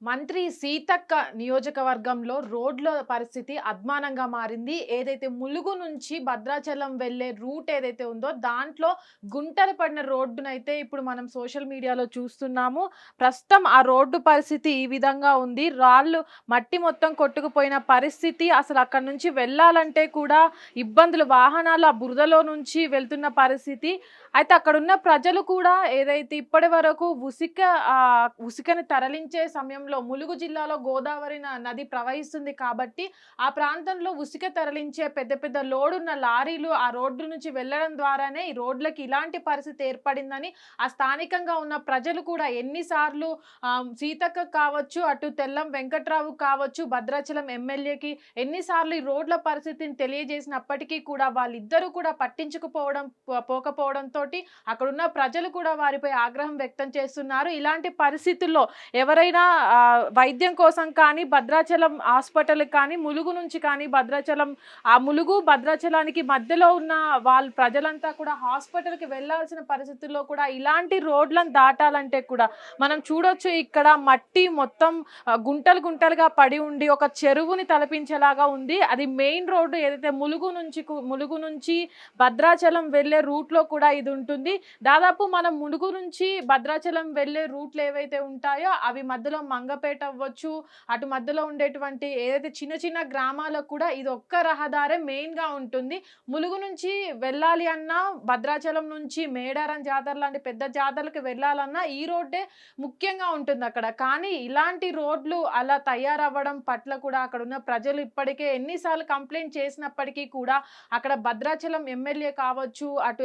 మంత్రి సీతక్క నియోజకవర్గంలో రోడ్ల పరిస్థితి అధ్వానంగా మారింది. ఏదైతే ములుగు నుంచి భద్రాచలం వెళ్ళే రూట్ ఏదైతే ఉందో దాంట్లో గుంటలు పడిన రోడ్డునైతే ఇప్పుడు మనం సోషల్ మీడియాలో చూస్తున్నాము. ప్రస్తుతం ఆ రోడ్డు పరిస్థితి ఈ విధంగా ఉంది. మట్టి మొత్తం కొట్టుకుపోయిన పరిస్థితి. అసలు అక్కడి నుంచి వెళ్ళాలంటే కూడా ఇబ్బందులు. వాహనాలు ఆ బురదలో నుంచి వెళ్తున్న పరిస్థితి. అయితే అక్కడున్న ప్రజలు కూడా ఏదైతే ఇప్పటివరకు ఉసికని తరలించే సమయంలో ములుగు జిల్లాలో గోదావరి నది ప్రవహిస్తుంది కాబట్టి ఆ ప్రాంతంలో ఉసిక తరలించే పెద్ద పెద్ద లోడున్న లారీలు ఆ రోడ్డు నుంచి వెళ్ళడం ద్వారానే ఈ రోడ్లకి ఇలాంటి పరిస్థితి ఏర్పడిందని ఆ స్థానికంగా ఉన్న ప్రజలు కూడా ఎన్నిసార్లు సీతక్క కావచ్చు, అటు తెల్లం వెంకట్రావు కావచ్చు, భద్రాచలం ఎమ్మెల్యేకి ఎన్నిసార్లు ఈ రోడ్ల పరిస్థితిని తెలియజేసినప్పటికీ కూడా వాళ్ళిద్దరూ కూడా పోకపోవడంతో అక్కడున్న ప్రజలు కూడా వారిపై ఆగ్రహం వ్యక్తం చేస్తున్నారు. ఇలాంటి పరిస్థితుల్లో ఎవరైనా వైద్యం కోసం కానీ భద్రాచలం హాస్పిటల్ కానీ ములుగు నుంచి కానీ ములుగు భద్రాచలానికి మధ్యలో ఉన్న ప్రజలంతా కూడా హాస్పిటల్కి వెళ్ళాల్సిన పరిస్థితుల్లో కూడా ఇలాంటి రోడ్లను దాటాలంటే కూడా మనం చూడొచ్చు. ఇక్కడ మట్టి మొత్తం గుంటలు గుంటలుగా పడి ఉండి ఒక చెరువుని తలపించేలాగా ఉంది. అది మెయిన్ రోడ్డు ఏదైతే ములుగు నుంచి భద్రాచలం వెళ్ళే రూట్లో కూడా ఇది ఉంటుంది. దాదాపు మనం ములుగు నుంచి భద్రాచలం వెళ్ళే రూట్లు ఏవైతే ఉంటాయో అవి మధ్యలో మంగపేట అవ్వచ్చు, అటు మధ్యలో ఉండేటువంటి ఏదైతే చిన్న చిన్న గ్రామాలకు కూడా ఇది ఒక్క రహదారే మెయిన్ గా ఉంటుంది. ములుగు నుంచి వెళ్ళాలి అన్నా, భద్రాచలం నుంచి మేడారం జాతర లాంటి పెద్ద జాతరలకు వెళ్ళాలన్నా ఈ రోడ్డే ముఖ్యంగా ఉంటుంది అక్కడ. కానీ ఇలాంటి రోడ్లు అలా తయారవ్వడం పట్ల కూడా అక్కడ ఉన్న ప్రజలు ఇప్పటికే ఎన్నిసార్లు కంప్లైంట్ చేసినప్పటికీ కూడా అక్కడ భద్రాచలం ఎమ్మెల్యే కావచ్చు, అటు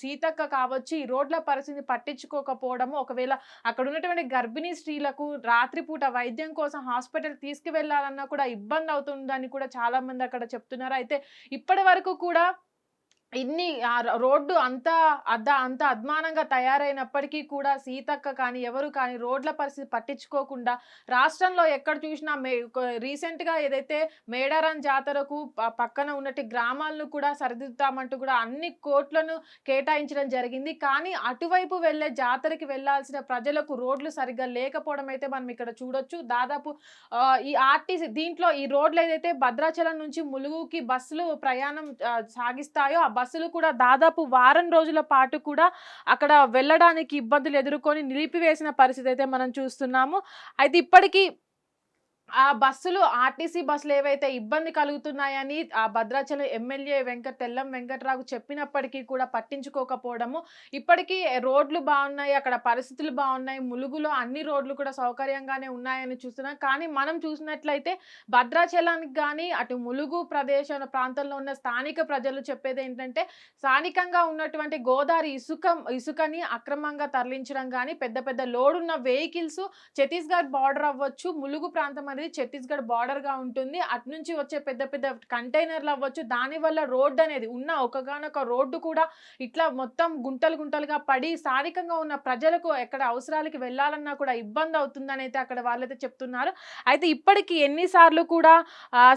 సీతక్క కావచ్చు ఈ రోడ్ల పరిస్థితిని పట్టించుకోకపోవడము, ఒకవేళ అక్కడ ఉన్నటువంటి గర్భిణీ స్త్రీలకు రాత్రిపూట వైద్యం కోసం హాస్పిటల్ తీసుకువెళ్లాలన్నా కూడా ఇబ్బంది అవుతుందని కూడా చాలా మంది అక్కడ చెప్తున్నారు. అయితే ఇప్పటి వరకు కూడా రోడ్డు అంత అధ్వానంగా తయారైనప్పటికీ కూడా సీతక్క కానీ ఎవరు కానీ రోడ్ల పరిస్థితి పట్టించుకోకుండా రాష్ట్రంలో ఎక్కడ చూసినా రీసెంట్గా ఏదైతే మేడారం జాతరకు పక్కన ఉన్నట్టు గ్రామాలను కూడా సరిదిద్దుతామంటూ కూడా అన్ని కోట్లను కేటాయించడం జరిగింది. కానీ అటువైపు వెళ్ళే జాతరకి వెళ్లాల్సిన ప్రజలకు రోడ్లు సరిగ్గా లేకపోవడం అయితే మనం ఇక్కడ చూడొచ్చు. దాదాపు ఈ ఆర్టీసీ దీంట్లో ఈ రోడ్లు ఏదైతే భద్రాచలం నుంచి ములుగుకి బస్సులు ప్రయాణం సాగిస్తాయో ఆ బస్సులు కూడా దాదాపు వారం రోజుల పాటు కూడా అక్కడ వెళ్ళడానికి ఇబ్బందులు ఎదుర్కొని నిలిపివేసిన పరిస్థితి అయితే మనం చూస్తున్నాము. అయితే ఇప్పటికీ ఆ బస్సులు ఆర్టీసీ బస్సులు ఏవైతే ఇబ్బంది కలుగుతున్నాయని ఆ భద్రాచలం ఎమ్మెల్యే తెల్లం వెంకట్రావు చెప్పినప్పటికీ కూడా పట్టించుకోకపోవడము, ఇప్పటికీ రోడ్లు బాగున్నాయి, అక్కడ పరిస్థితులు బాగున్నాయి, ములుగులో అన్ని రోడ్లు కూడా సౌకర్యంగానే ఉన్నాయని చూస్తున్నాం. కానీ మనం చూసినట్లయితే భద్రాచలానికి కానీ అటు ములుగు ప్రాంతంలో ఉన్న స్థానిక ప్రజలు చెప్పేది ఏంటంటే స్థానికంగా ఉన్నటువంటి గోదావరి ఇసుకని అక్రమంగా తరలించడం కానీ పెద్ద పెద్ద లోడున్న వెహికల్స్ ఛత్తీస్గఢ్ బార్డర్ అవ్వచ్చు, ములుగు ప్రాంతం అనేది ఛత్తీస్గఢ్ బార్డర్ గా ఉంటుంది. అటు నుంచి వచ్చే పెద్ద పెద్ద కంటైనర్లు అవ్వచ్చు, దానివల్ల రోడ్డు అనేది ఒకగానొక రోడ్డు కూడా ఇట్లా మొత్తం గుంటలుగా పడి స్థానికంగా ఉన్న ప్రజలకు ఎక్కడ అవసరాలకి వెళ్ళాలన్నా కూడా ఇబ్బంది అవుతుందని అయితే అక్కడ వాళ్ళైతే చెప్తున్నారు. అయితే ఇప్పటికీ ఎన్నిసార్లు కూడా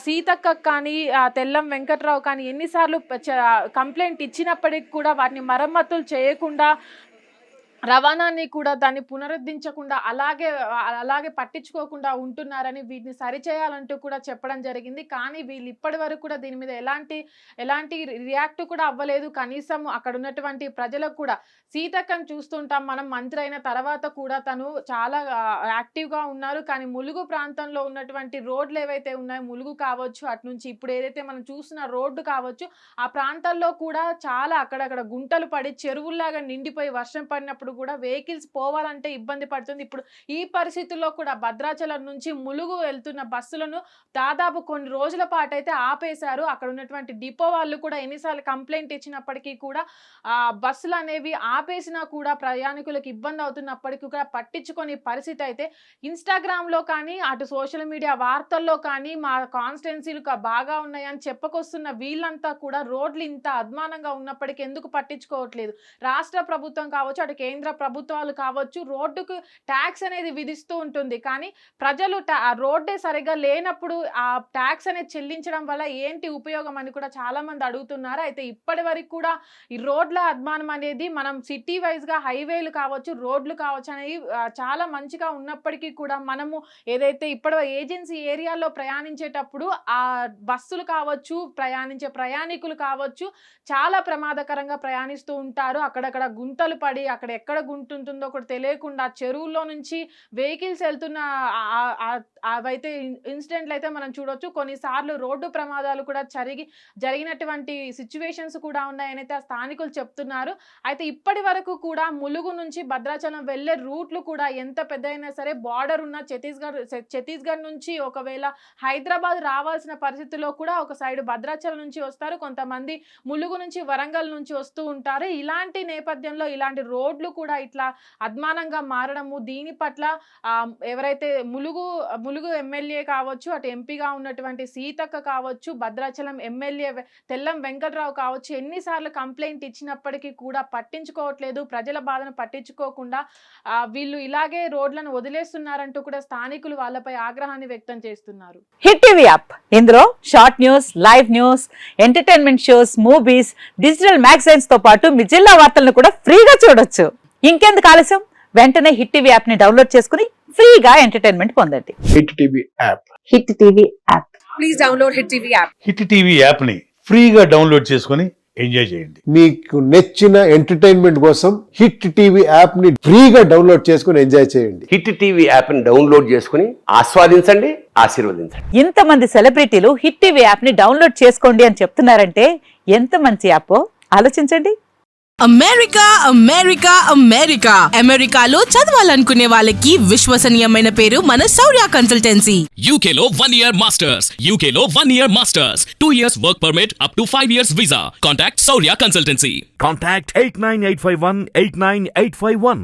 సీతక్క కానీ తెల్లం వెంకట్రావు కానీ ఎన్నిసార్లు కంప్లైంట్ ఇచ్చినప్పటికీ కూడా వాటిని మరమ్మతులు చేయకుండా రవాణాన్ని కూడా దాన్ని పునరుద్ధరించకుండా అలాగే పట్టించుకోకుండా ఉంటున్నారని వీటిని సరిచేయాలంటూ కూడా చెప్పడం జరిగింది. కానీ వీళ్ళు ఇప్పటి వరకు కూడా దీని మీద ఎలాంటి రియాక్ట్ కూడా అవ్వలేదు. కనీసం అక్కడ ఉన్నటువంటి ప్రజలకు కూడా సీతక్కను చూస్తుంటాం మనం మంత్రి అయిన తర్వాత కూడా తను చాలా యాక్టివ్గా ఉన్నారు. కానీ ములుగు ప్రాంతంలో ఉన్నటువంటి రోడ్లు ఏవైతే ఉన్నాయో ములుగు కావచ్చు, అటు నుంచి ఇప్పుడు ఏదైతే మనం చూస్తున్న రోడ్డు కావచ్చు, ఆ ప్రాంతాల్లో కూడా చాలా అక్కడక్కడ గుంటలు పడి చెరువుల్లాగా నిండిపోయి వర్షం పడినప్పుడు కూడా వెహికల్స్ పోవాలంటే ఇబ్బంది పడుతుంది. ఇప్పుడు ఈ పరిస్థితుల్లో కూడా భద్రాచలం నుంచి ములుగు వెళ్తున్న బస్సులను దాదాపు కొన్ని రోజుల పాటు అయితే ఆపేశారు. అక్కడ ఉన్నటువంటి డిపో వాళ్ళు కూడా ఎన్నిసార్లు కంప్లైంట్ ఇచ్చినప్పటికీ కూడా బస్సులు అనేవి ఆపేసినా కూడా ప్రయాణికులకు ఇబ్బంది అవుతున్నప్పటికీ కూడా పట్టించుకొని పరిస్థితి అయితే ఇన్స్టాగ్రామ్ లో కానీ అటు సోషల్ మీడియా వార్తల్లో కానీ మా కాన్స్టిట్యున్సీలు బాగా ఉన్నాయని చెప్పుకొస్తున్న వీళ్ళంతా కూడా రోడ్లు ఇంత అధ్వానంగా ఉన్నప్పటికీ ఎందుకు పట్టించుకోవట్లేదు? రాష్ట్ర ప్రభుత్వం కావచ్చు, అటు కేంద్ర కేంద్ర ప్రభుత్వాలు కావచ్చు రోడ్డుకు ట్యాక్స్ అనేది విధిస్తూ ఉంటుంది. కానీ ప్రజలు రోడ్డే సరిగ్గా లేనప్పుడు ఆ ట్యాక్స్ అనేది చెల్లించడం వల్ల ఏంటి ఉపయోగం అని కూడా చాలా మంది అడుగుతున్నారు. అయితే ఇప్పటి వరకు కూడా ఈ రోడ్ల అధ్వానం అనేది మనం సిటీ వైజ్‌గా హైవేలు కావచ్చు, రోడ్లు కావచ్చు అనేవి చాలా మంచిగా ఉన్నప్పటికీ కూడా మనము ఏదైతే ఏజెన్సీ ఏరియాలో ప్రయాణించేటప్పుడు ఆ బస్సులు కావచ్చు, ప్రయాణించే ప్రయాణికులు కావచ్చు చాలా ప్రమాదకరంగా ప్రయాణిస్తూ ఉంటారు. అక్కడక్కడ గుంతలు పడి అక్కడ ఎక్కడ గుంట ఉంటుందో కూడా తెలియకుండా చెరువుల్లో నుంచి వెహికల్స్ వెళ్తున్న అవైతే ఇన్సిడెంట్లు అయితే మనం చూడొచ్చు. కొన్నిసార్లు రోడ్డు ప్రమాదాలు కూడా జరిగినటువంటి సిచ్యువేషన్స్ కూడా ఉన్నాయని అయితే ఆ స్థానికులు చెప్తున్నారు. అయితే ఇప్పటి వరకు కూడా ములుగు నుంచి భద్రాచలం వెళ్ళే రూట్లు కూడా ఎంత పెద్దయినా సరే బార్డర్ ఉన్న ఛత్తీస్గఢ్ నుంచి ఒకవేళ హైదరాబాద్ రావాల్సిన పరిస్థితిలో కూడా ఒక సైడ్ భద్రాచలం నుంచి వస్తారు, కొంతమంది ములుగు నుంచి వరంగల్ నుంచి వస్తూ ఉంటారు. ఇలాంటి నేపథ్యంలో ఇలాంటి రోడ్లు కూడా ఇట్లా అధ్వానంగా మారడము, దీని పట్ల ఎవరైతే ములుగు ఎమ్మెల్యే కావచ్చు, అటు ఎంపీగా ఉన్నటువంటి సీతక్క కావచ్చు, భద్రాచలం ఎమ్మెల్యే తెల్లం వెంకట్రావు కావచ్చు ఎన్నిసార్లు కంప్లైంట్ ఇచ్చినప్పటికీ కూడా పట్టించుకోవట్లేదు. ప్రజల బాధను పట్టించుకోకుండా వీళ్ళు ఇలాగే రోడ్లను వదిలేస్తున్నారంటూ కూడా స్థానికులు వాళ్ళపై ఆగ్రహాన్ని వ్యక్తం చేస్తున్నారు. హిట్ టీవీ యాప్ ఇందులో short news, live news, entertainment shows, movies, digital magazines తో పాటు మీ జిల్లా వార్తలను కూడా ఫ్రీగా చూడొచ్చు. ఇంకెందుకు ఆలస్యం, వెంటనే హిట్ టీవీ యాప్ ని డౌన్లోడ్ చేసుకుని ఫ్రీగా ఎంటర్టైన్మెంట్ పొందండి. Hit TV app. Hit TV app. Please download hit TV app. Hit TV app ని ఫ్రీగా డౌన్లోడ్ చేసుకుని ఎంజాయ్ చేయండి. మీకు నచ్చిన ఎంటర్టైన్మెంట్ కోసం హిట్ టీవీ యాప్ ని ఫ్రీగా డౌన్లోడ్ చేసుకుని ఎంజాయ్ చేయండి. హిట్ టీవీ యాప్ ని డౌన్లోడ్ చేసుకుని ఆస్వాదించండి, ఆశీర్వదించండి. ఇంతమంది సెలబ్రిటీలు హిట్ టీవీ యాప్ ని డౌన్లోడ్ చేసుకోండి అని చెప్తున్నారంటే ఎంత మంచి యాప్ ఆలోచించండి. అమెరికా అమెరికా అమెరికా అమెరికాలో చదవాలనుకునే వాళ్ళకి విశ్వసనీయమైన పేరు మన శౌర్య కన్సల్టెన్సీ. UK లో 1 year masters, UK లో 1 year masters, 2 years work permit up to 5 years visa. Contact Saurya Consultancy. Contact 89851 89851.